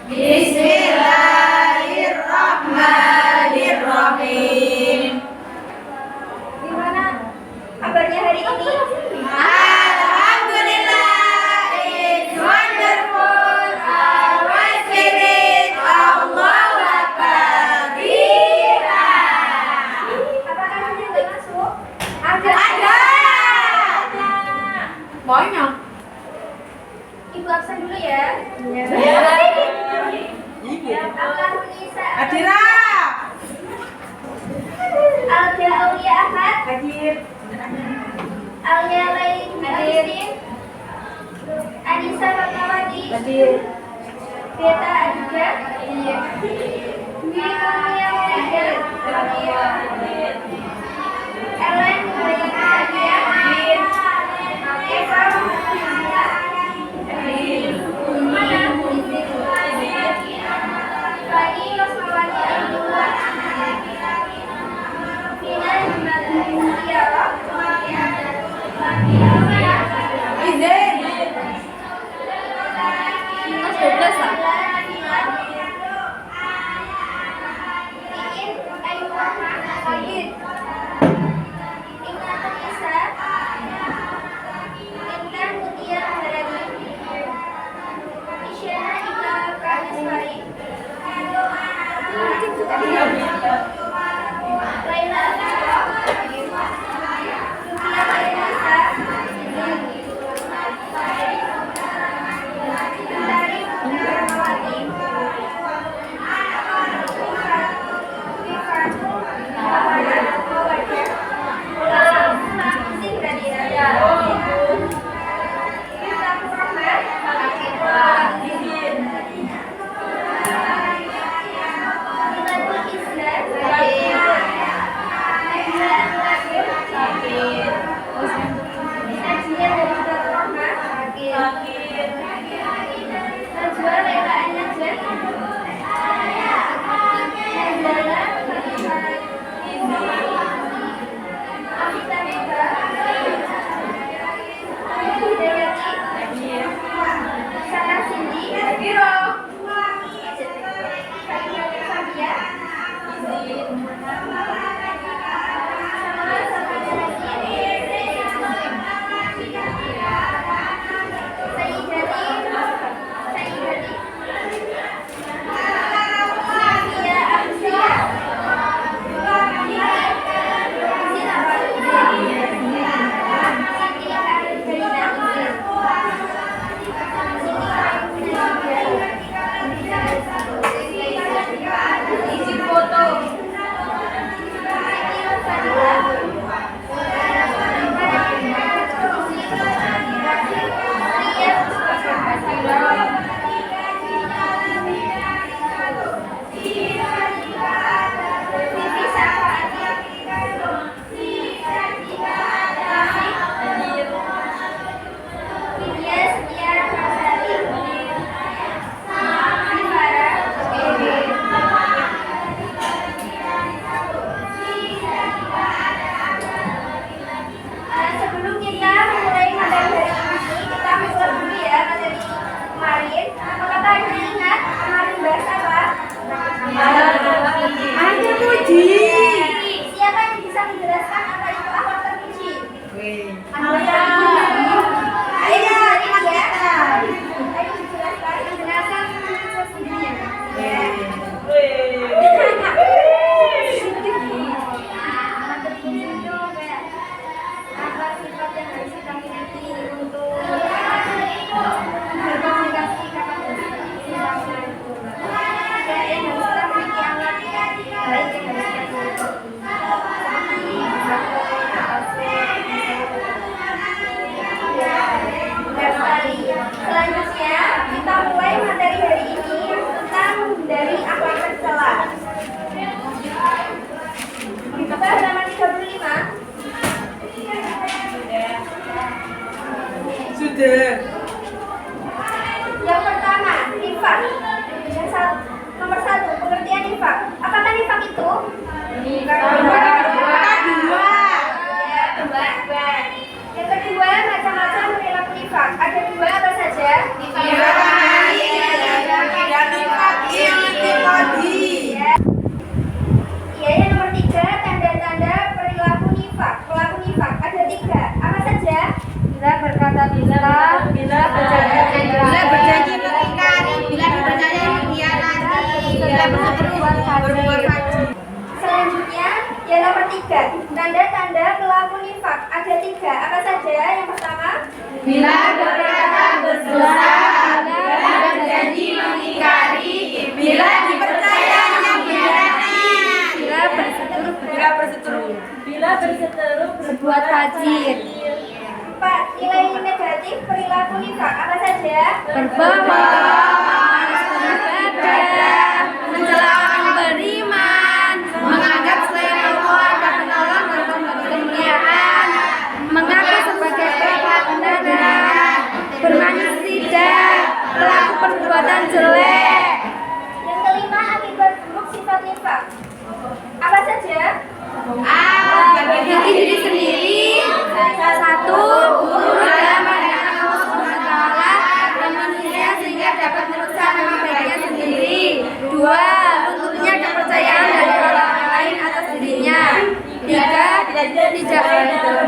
Bismillahirrahmanirrahim. Gimana kabarnya hari ini? Alhamdulillah, it's wonderful. Our spirit, Allahu Akbar. Apakah ada yang masuk? Ada. Banyak. Ibu absen dulu ya. Al-Nisa. Adira. Alja Aulia Ahmad. Hadir. Alia Lain. Anissa Fatmawati. Hadir. Beta Adija. Dwi Kurnia Hadir. Ellen Bayanaya. Eva Muhammad. Fani Rosmawati Abdullah. Vina Jumadaristiara. Izin. Mas 12 lah. Iin Ayu Rahman. Hadir. Intan Isa. Intan Mutia Harani. Isyana Ika Kaniswari. Laila Afifah. Rukia Mayanisa. Mentari Rahmawati. Sebelum kita mulai materi hari ini, kita mengulang dulu ya materi kemarin. Apakah kalian ingat kemarin bahas apa? Ada puji. Siapa yang bisa menjelaskan apa itu akhlak terpuji? Akhlak Iya. terpuji. Iya, Ya. Ayo dijelaskan sendirinya. Akhlak terpuji itu kayak apa sifat yang harus kita miliki untuk berkomunikasi kapan kayak yang harus kita miliki akhlak baik yang harus kita miliki. Selanjutnya kita mulai materi hari ini tentang menghindari akhlak tercela. Apa halaman 35? Sudah. Yang pertama, nifaq. Nomor 1, pengertian nifaq. Apakah nifaq itu? Kedua. Yang kedua, macam-macam perilaku nifaq. Ada dua apa saja? Nifaq. tiga. Apa saja? Yang pertama, Bila berkata berdosa, bila berjanji mengingkari, bila dipercayanya berkhianat, bila berseteru berbuat fajir, empat. Nilai negatif perilaku nifak. Apa saja? berbohong, beribadah, mencela orang beriman, menganggap selain Allah ada penolong dan pemberi kemuliaan, mengaku sebagai pihak kebenaran, bermanis tidak, pelaku perbuatan jelek. Yang kelima, akibat buruk sifat nifak. Apa saja? Bagi diri sendiri, satu, buruk dalam pandangan Allah Subhanahu wa Ta'ala dan manusia sehingga dapat merusak nama baiknya sendiri. Dua, lunturnya kepercayaan dari orang lain atas dirinya. Tiga, tidak memulai dalam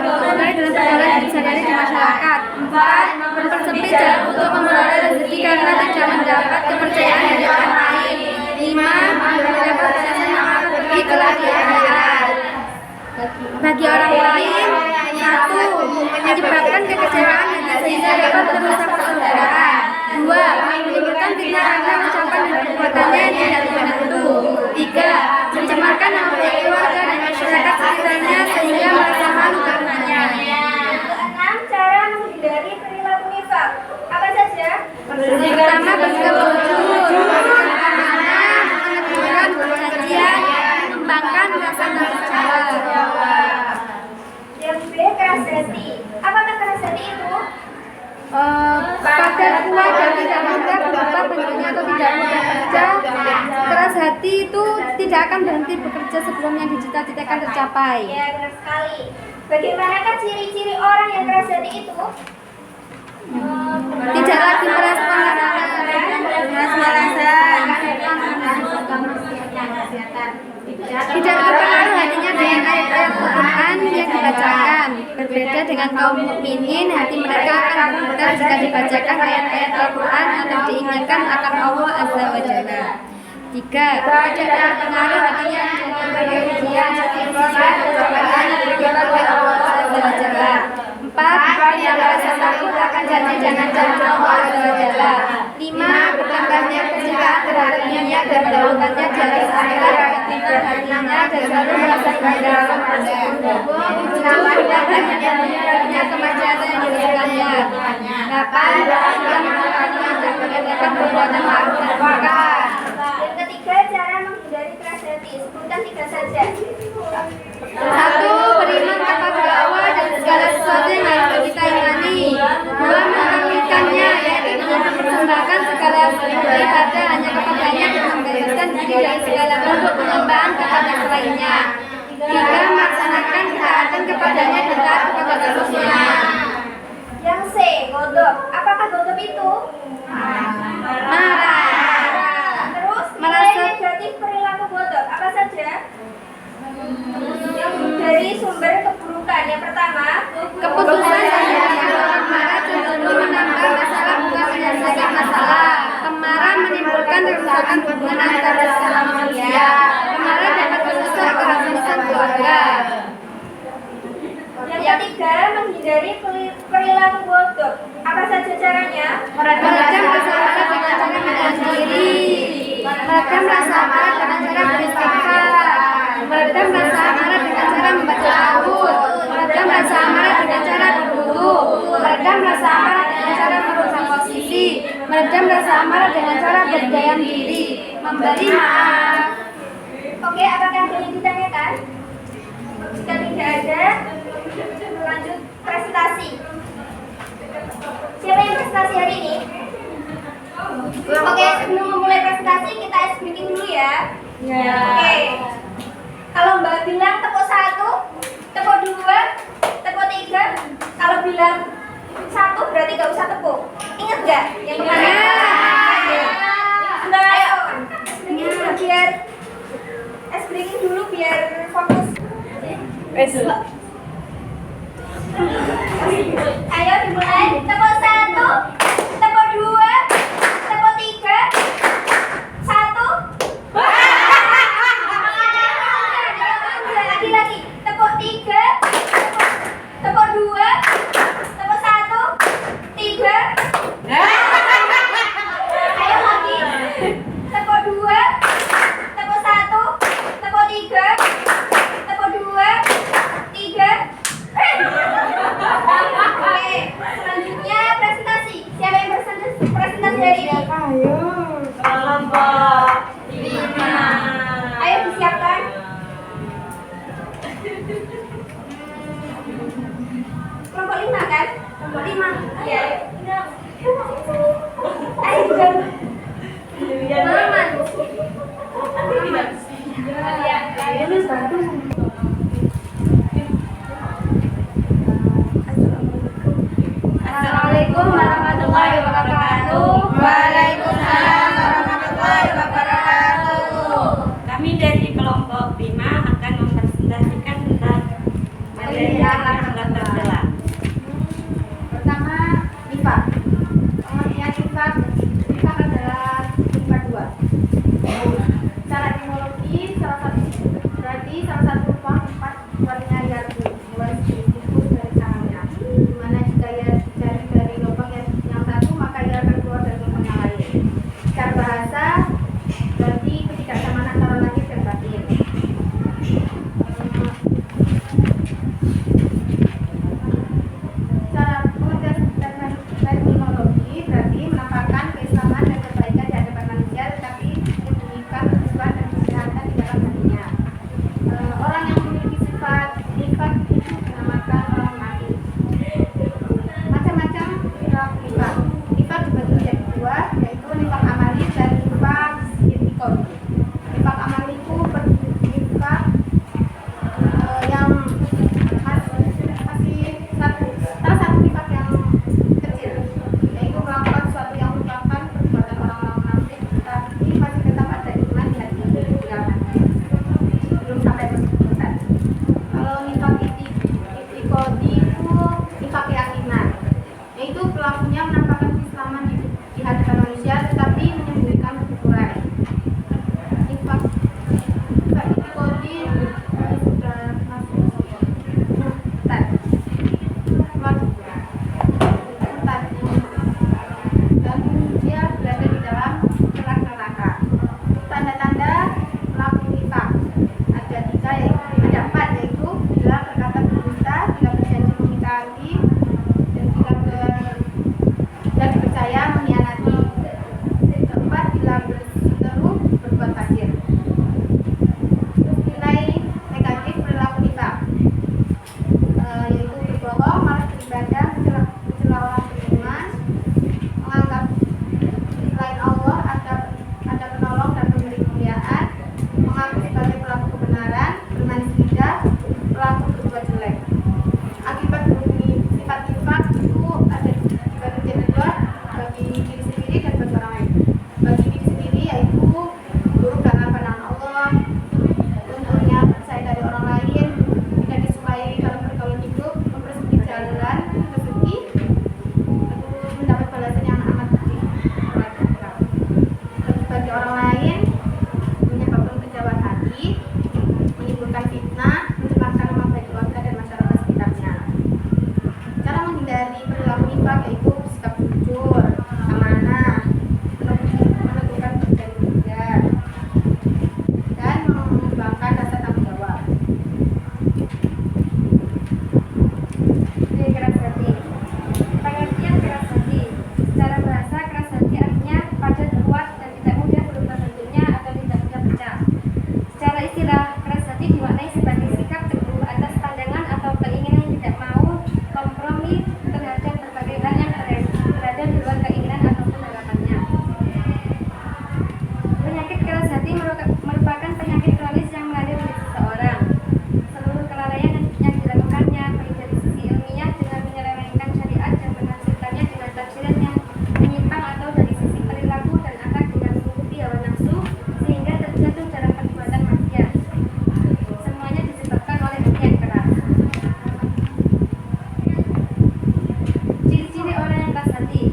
perjalanan disadari di masyarakat. Empat, mempersempit jalan untuk memperoleh rezeki karena tidak mendapat kepercayaan dari orang lain. Lima, mendapat pergi kelak di akhirat. Bagi orang lain, satu, menyebabkan kekecewaan hati sehingga dapat merusak persaudaraan. Dua, menimbulkan fitnah karena ucapan dan perbuatannya yang tidak menentu. Tiga, mencemarkan nama baik keluarga dan masyarakat sekitarnya sehingga merasa malu karenanya. Keenam, cara menghindari perilaku nifak. Apa saja? Pertama, bersikap jujur, amanah, menegurkan perjanjian, mengembangkan rasa berbicara. Yang B, keras hati. Apakah keras hati itu? Pada kuat dan tidak mudah berubah bentuknya atau tidak mudah kerja. Keras hati itu tidak akan berhenti bekerja sebelum yang dicita-citakan tercapai. Ya, benar sekali. Bagaimanakah ciri-ciri orang yang keras hati itu? Tidak lagi merespon tidak terpengaruh hatinya dengan ayat-ayat Al-Quran yang dibacakan. Berbeda dengan kaum mukminin, hati mereka akan bergetar jika dibacakan ayat-ayat Al-Quran atau diingatkan akan Allah Azza wa Jalla. Tiga, tidak terpengaruh hatinya dengan ujian sifat cobaan yang diberikan oleh Allah Azza wa Jalla. Empat, tidak merasa takut akan janji-janji Allah Azza wa Jalla. Lima, bertambahnya kecintaan terhadap dunia dan mendahulukannya di atas akhirat dengan hatinya dan selalu merasa bangga. Tujuh, bertambahnya dan meninggalnya kemaksiatan yang dilakukannya. Delapan, tidak melakukannya dan mengadakan perbuatan ma'ruf dan munkar. Yang ketiga, cara menghindari keras hati. Sebutkan tiga saja. Satu, beriman kepada Allah dan segala sesuatu yang harus kita imani. Dua, mengaminkannya, yaitu dengan mempersembahkan segala ibadah hanya kepadanya dan membebaskan diri dari segala bentuk penyembahan kepada selainnya. Tiga, melaksanakan ketaatan kepadanya dan taat kepada Rasulnya. Yang C, godok. Apakah godok itu? Marah. Terus, nilai Merasa- negatif perilaku godok. Apa saja? Dari sumber keburukan. Yang pertama, Keputusan dari orang marah cenderung menambah masalah bukan menyelesaikan masalah. Pemarah menimbulkan kerusakan hubungan antara sesama manusia. Pemarah dapat merusak keharmonisan keluarga. yang ketiga, menghindari perilaku godok. Apa saja caranya? Meredam rasa marah dengan cara menahan diri. Meredam rasa marah dengan cara beristighfar. Meredam rasa marah dengan cara membaca ta'awudz. Meredam rasa marah dengan cara berwudu. Meredam rasa marah dengan cara merubah posisi. Meredam rasa marah dengan cara berdiam diri. Memberi maaf. Oke, apakah ada yang ditanyakan? Jika tidak ada, lanjut presentasi. Siapa yang presentasi hari ini? Oke, sebelum memulai presentasi kita ice breaking dulu ya. Oke. Kalau Mbak bilang tepuk 1, tepuk 2, tepuk 3. Kalau bilang 1 berarti gak usah tepuk. Ingat gak? Yang kemarin? Mbak, ayo. Biar ice breaking dulu biar fokus. Ayo dimulai. Tepuk 1, tepuk 2, tepuk 3, 1. Lagi. Tepuk 3, tepuk 2, dari Ayo. Kelompok 5. ayo disiapkan. Kelompok 5 kan? Kelompok 5. Iya. Ayo dong. Malaman. Ini bantu. Assalamualaikum warahmatullahi wabarakatuh. Waalaikumsalam warahmatullahi wabarakatuh. Kami dari kelompok 5 akan mempresentasikan tentang materi yang tercela. Pertama, nifak. Pengertian nifak adalah nifak 2. Secara etimologi, berarti salah satu ruang tempat keluarnya yarbu, mulai tikus dari sarangnya. Dimana jika ia dicari dari lubang yang satu, maka ia akan keluar dari lubang yang lain. Secara bahasa, berarti ketidaksamaan antara lahir dan batin. Secara pengertian dan terminologi berarti menampakkan keislaman dan kebaikan di hadapan manusia, tetapi menyembunyikan kesukaan dan kesehatan di dalam hatinya. Orang yang memiliki sifat nifak itu dinamakan orang munafik. Macam-macam perilaku nifak. Nifak dibagi menjadi 2, yaitu nifak amali dan nifak itikadi. Nifak amali itu nifak yang masih salah satu nifak yang kecil, yaitu melakukan sesuatu yang merupakan perbuatan orang-orang munafik, tapi masih tetap ada iman di hati belum sampai perbuatan. Kalau nifak itikadi itu nifak keyakinan, yaitu pelakunya menampakkan keislaman di hadapan manusia, tetapi menyembunyikan kekufuran. Nifak itikadi sudah masuk Bentar. Dan dia berada di dalam kerak neraka. Tanda-tanda pelaku nifak ada 4, yaitu bila berkata berdusta, bila berjanji mengingkari, dan dipercaya mengkhianati. Keempat, bila berseteru berbuat fasik. Terus nilai negatif perilaku nifak, yaitu berbohong, malas beribadah, mencela orang beriman, menganggap selain Allah ada penolong dan pemberi kemuliaan, mengaku sebagai pelaku kebenaran, bermanis lidah, pelaku berbuat jelek. Akibat dari sifat nifak itu ada bagi dua, bagi diri sendiri dan bagi orang lain. Bagi diri sendiri yaitu buruk karena pandangan Allah, untuknya percaya dari orang lain, tidak disukai dalam pergaulan hidup, mempersempit jalan rezeki, mendapat balasan yang amat pedih. Bagi orang lain, menyebabkan kejauhan hati, menimbulkan fitnah, mencemarkan nama baik keluarga dan masyarakat sekitarnya. Cara menghindari perilaku nifak yaitu bersikap jujur, amanah, menegurkan berjanji juga, dan mengembangkan rasa tanggung jawab. Dari keras hati. Pengertian keras hati. Secara bahasa, keras hati artinya padat, kuat, dan tidak mudah berubah bentuknya atau tidak mudah pecah. Secara istilah, keras hati dimaknai sebagai sikap teguh atas pandangan atau keinginan yang tidak mau kompromi terhadap berbagai hal yang berada di luar keinginan ataupun harapannya. Penyakit keras hati merupakan penyakit kronis yang melanda diri seseorang. Seluruh kelalaian yang dilakukannya, baik dari sisi ilmiah dengan menyelewengkan syariat dan menafsirkannya dengan tafsiran yang menyimpang, atau dari sisi perilaku dan akhlak dengan mengikuti hawa nafsu sehingga terjatuh dalam perbuatan maksiat. Semuanya disebabkan oleh hati yang keras. Ciri-ciri orang yang keras hati.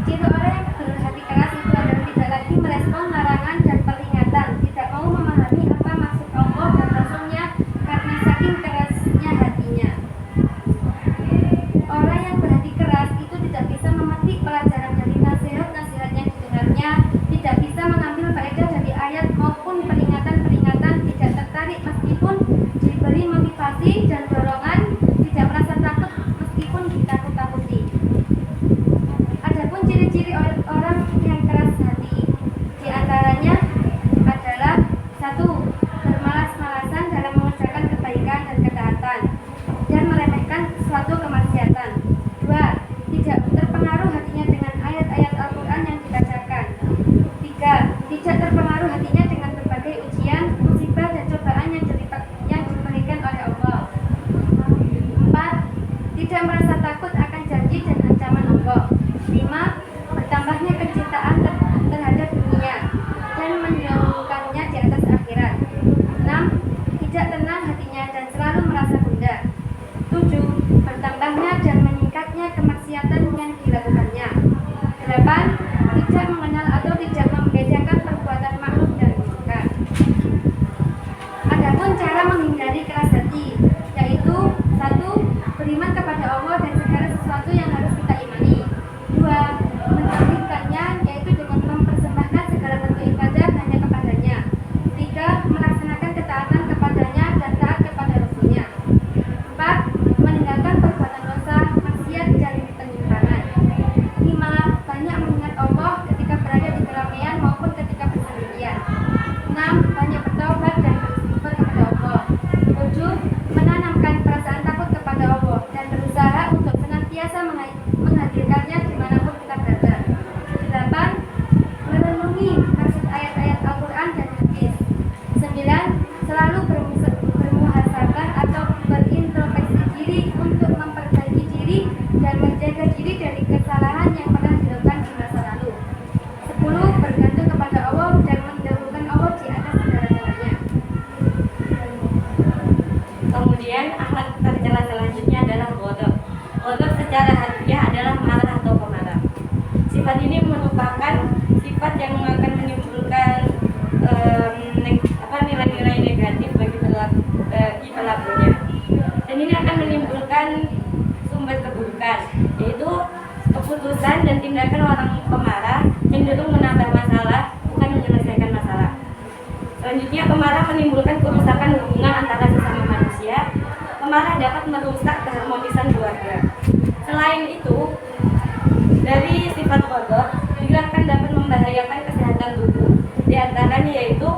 Ciri orang yang berhati keras itu adalah tidak lagi merespon larangan dan peringatan, tidak mau memahami apa maksud Allah dan Rasulnya karena saking kerasnya hatinya. Orang yang berhati keras itu tidak bisa memetik pelajaran dari nasihat-nasihat yang didengarnya, tidak bisa mengambil faedah dari ayat maupun peringatan-peringatan, tidak tertarik meskipun diberi motivasi dan dorongan, tidak merasa takut meskipun ditakut-takuti. Adapun ciri-ciri orang yang keras hati. Di antaranya adalah 1. Bermalas-malasan dalam mengerjakan kebaikan dan ketaatan dan meremehkan suatu kemaksiatan. 2. Tidak terpengaruh hatinya dengan ayat-ayat Al-Quran yang dibacakan. 3. Tidak terpengaruh hatinya dengan berbagai ujian, musibah, dan cobaan yang diberikan oleh Allah. 4. Tidak merasa takut akan janji dan ancaman Allah. 5. Bertambahnya kecintaan terhadap dunia dan mendahulukannya di atas akhirat. 6. Tidak tenang hatinya dan selalu merasa gundah. 7. Bertambahnya dan meningkatnya kemaksiatan yang dilakukannya. 8. Tidak mengenal atau tidak membedakan perbuatan makhluk dan munkar. Adapun cara menghindari keras hati, yaitu 1. Beriman kepada Allah dan segala sesuatu yang harus kita imani. 2. Mentauhidkannya, yaitu dengan mempersembahkan segala bentuk ibadah hanya kepadanya. 3. Melaksanakan ketaatan kepadanya dan taat kepada Rasulnya. 4. Meninggalkan perbuatan dosa, maksiat, dan penyimpangan. 5. Banyak mengingat Allah ketika berada di keramaian maupun ketika bersendirian. 6. Banyak bertaubat dan beristighfar kepada Allah. 7. Menanamkan perasaan takut kepada Allah dan berusaha untuk senantiasa menghadirkannya dimanapun kita berada. 8. Merenungi maksud ayat-ayat Al-Quran dan hadis. 9. Selalu bermuhasabah atau berintrospeksi diri untuk memperbaiki diri dan menjaga diri dari kesalahan yang pernah dilakukan di masa lalu. 10. Bergantung kepada Allah dan mendahulukan Allah di atas segala-galanya. Kemudian akhlak tercela selanjutnya adalah ghadab. Ghadab secara harfiah adalah marah atau pemarah. Sifat ini merupakan sifat yang akan menimbulkan nilai-nilai negatif bagi pelakunya. Dan ini akan menimbulkan sumber keburukan, yaitu keputusan dan tindakan orang pemarah cenderung menambah masalah, bukan menyelesaikan masalah. Selanjutnya, pemarah menimbulkan kerusakan hubungan antara sesama manusia. Pemarah dapat merusak keharmonisan keluarga. Selain itu, dari sifat ghadab juga akan dapat membahayakan kesehatan tubuh. Di antaranya yaitu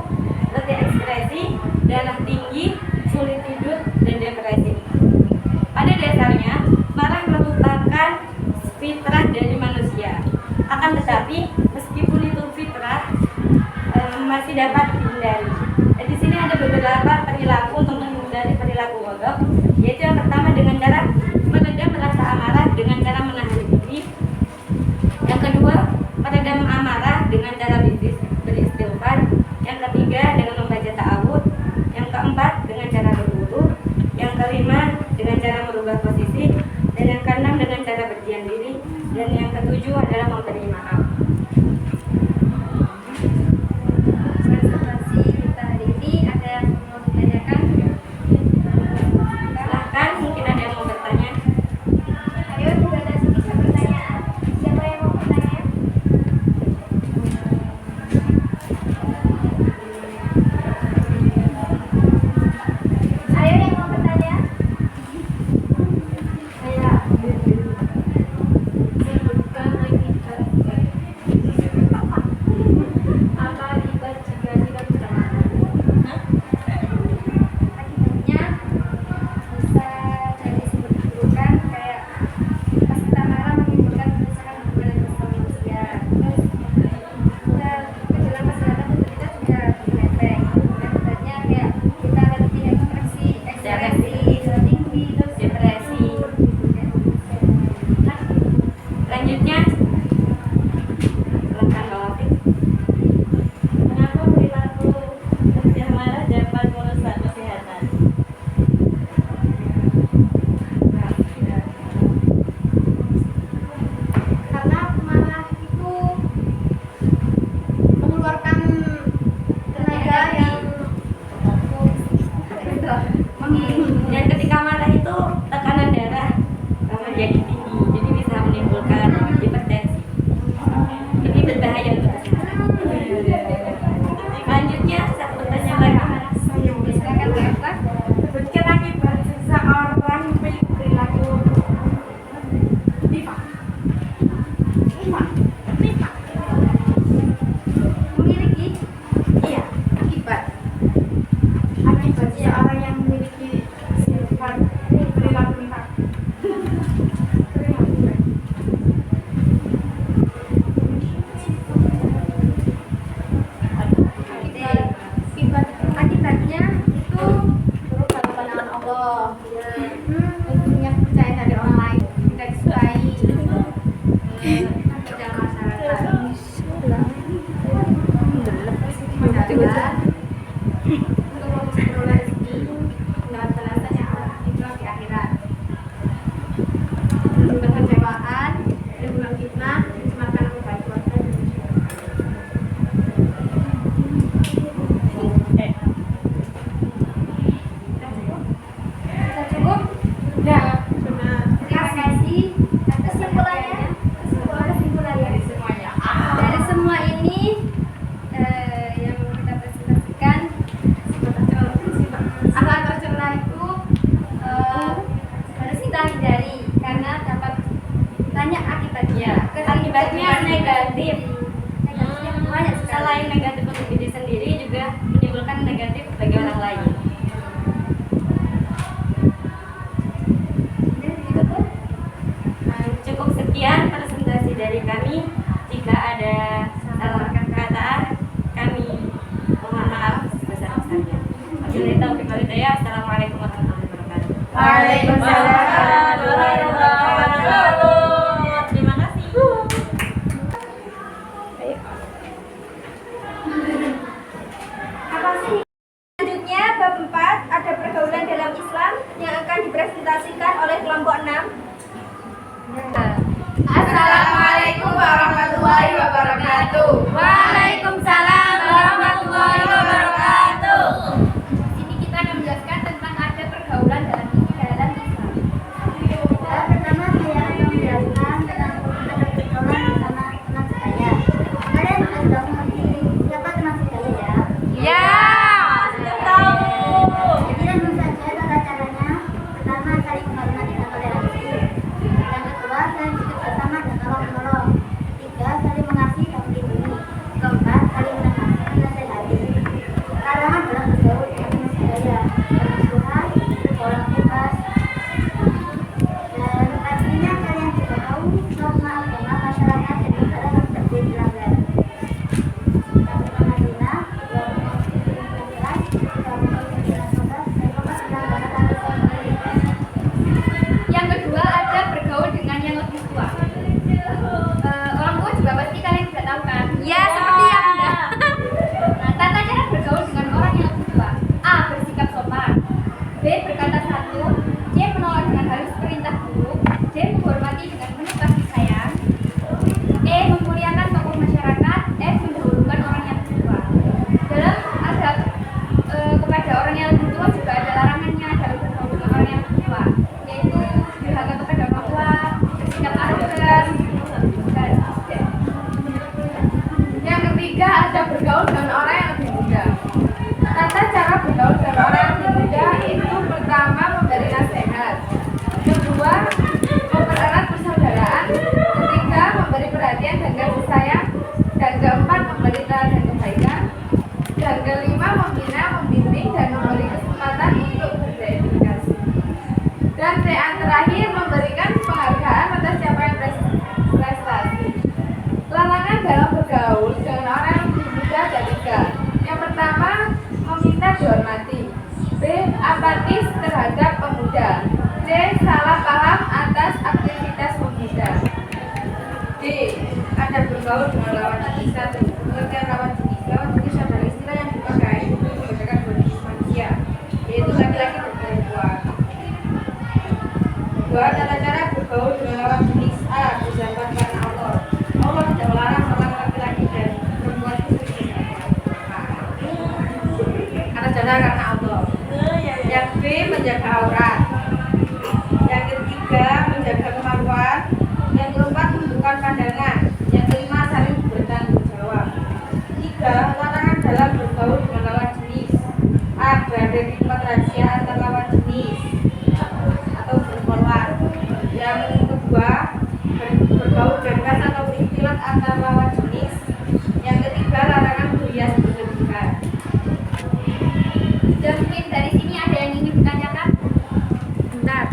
letih ekspresi, darah tinggi, sulit tidur, dan depresi. Pada dasarnya, marah merupakan fitrah dari manusia. Akan tetapi, meskipun itu fitrah, masih dapat dihindari. Di sini ada beberapa perilaku untuk menghindari perilaku ghadab, yaitu yang pertama dengan cara meredam rasa amarah dengan cara menahan diri. Yang kedua, meredam amarah dengan cara beristighfar. Yang ketiga, dengan membaca ta'awudz. Yang keempat, dengan cara berwudu. Yang kelima, dengan cara merubah posisi. Dan yang keenam, dengan cara berdiam diri. Dan yang ketujuh adalah memberi maaf. Presentasi kita hari ini ada yang mau ditanyakan? Silahkan, mungkin ada yang mau bertanya. Ayo dibatasi bisa pertanyaan. Siapa yang mau bertanya? Waalaikumsalam warahmatullahi wabarakatuh. Terima kasih. Apa sih? Selanjutnya bab 4 ada pergaulan dalam Islam yang akan dipresentasikan oleh kelompok 6. Assalamualaikum warahmatullahi wabarakatuh. Waalaikumsalam warahmatullahi wabarakatuh. Di sini kita akan menjelaskan tentang ada pergaulan dalam Islam. Pertama saya akan menjelaskan tentang ada pergaulan bersama teman saya. Kalian sudah mengerti siapa teman saya ya? Ya. Jadi langsung saja tata caranya. Pertama saling menghormati dan toleransi. Yang kedua saling hidup bersama dan tolong menolong. Tiga saling mengasihi dan melindungi. Keempat saling menasehati. Larangan dalam bergaul dengan teman saya. Permusuhan, orang bebas. Dan pastinya kalian juga tahu norma agama masyarakat dan negara yang seperti dilanggar. Yang pertama zina, Yang kedua ada bergaul dengan yang lebih tua. Orang tua juga pasti kalian sudah tahu kan? Ya, seperti yang udah. Nah, tata cara bergaul dengan orang yang lebih tua. A. Bersikap sopan. B. Berkata satu. C. Menolak dengan halus perintah guru. D. Menghormati dengan penuh kasih sayang. E. Memuliakan tokoh masyarakat. F. Mendahulukan orang yang lebih tua. Dalam adab kepada orang yang lebih tua juga ada larangannya dalam bergaul dengan orang yang lebih tua, yaitu durhaka kepada orang tua, bersikap arogan, dan Yang ketiga ada bergaul dengan orang yang lebih muda. Tata cara bergaul dengan orang yang lebih muda itu pertama memberi nasihat, kedua mempererat persaudaraan, ketiga memberi perhatian dan kasih sayang, dan keempat memberi teladan kebaikan, dan kelima membina, membimbing dan memberi kesempatan untuk beredukasi. Dan yang terakhir memberikan penghargaan atas siapa yang prestasi. Larangan dalam bergaul dengan orang yang lebih muda ada tiga. Yang pertama, meminta dihormati. B. Apatis terhadap pemuda. C. Salah paham atas aktivitas pemuda. D. Ada bergaul dengan lawan jenis. Satu, pengertian lawan jenis. Lawan jenis adalah istilah yang dipakai untuk membedakan dua jenis manusia, yaitu laki-laki dan perempuan. Dua, tata cara bergaul dengan lawan jenis. A. Bersahabat karena Allah. Allah tidak melarang orang laki-laki dan perempuan itu atas dasar karena Allah. Yang B. Menjaga aurat. Yang ketiga, menjaga kemaluan. Yang keempat, menundukkan pandangan. Yang kelima, saling bertanggung jawab. Tiga, larangan dalam bergaul dengan lawan jenis. A. Berada di tempat rahasia antar lawan jenis atau berkorban. Yang kedua, bergaul bebas atau berikhtilat antar lawan jenis. Yang ketiga, larangan berhias berlebihan. dan mungkin dari sini ada yang ingin ditanyakan. Bentar.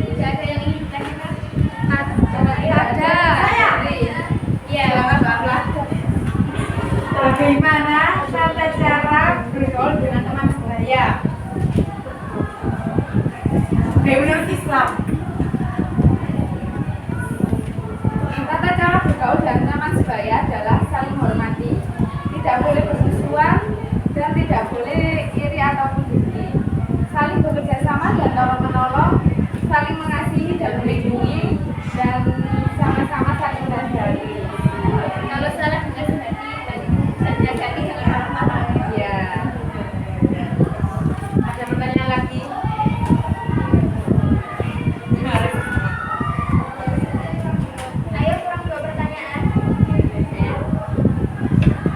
Tidak ada yang ingin ditanyakan. Ada. Ya. Bagaimana tata cara bergaul dengan teman sebaya? Menurut Islam, tata cara bergaul dengan teman sebaya adalah saling hormati, tidak boleh bermusuhan dan tidak boleh iri ataupun dengki, saling bekerja sama dan tolong menolong, saling mengasihi dan melindungi, dan sama-sama saling menasihati. Kalau salah dinasihati dan dinasihati jangan marah-marah. Ya. Ada pertanyaan lagi? Ayo kurang 2 pertanyaan.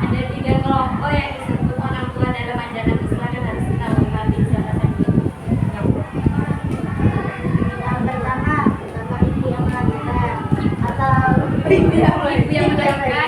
Ada 3 kelompok yang disebut orang tua dalam ajaran Islam yang harus kita hormati. Siapa saja? Yang pertama, bapak ibu yang melahirkan atau Ibu yang Ibu yang melahirkan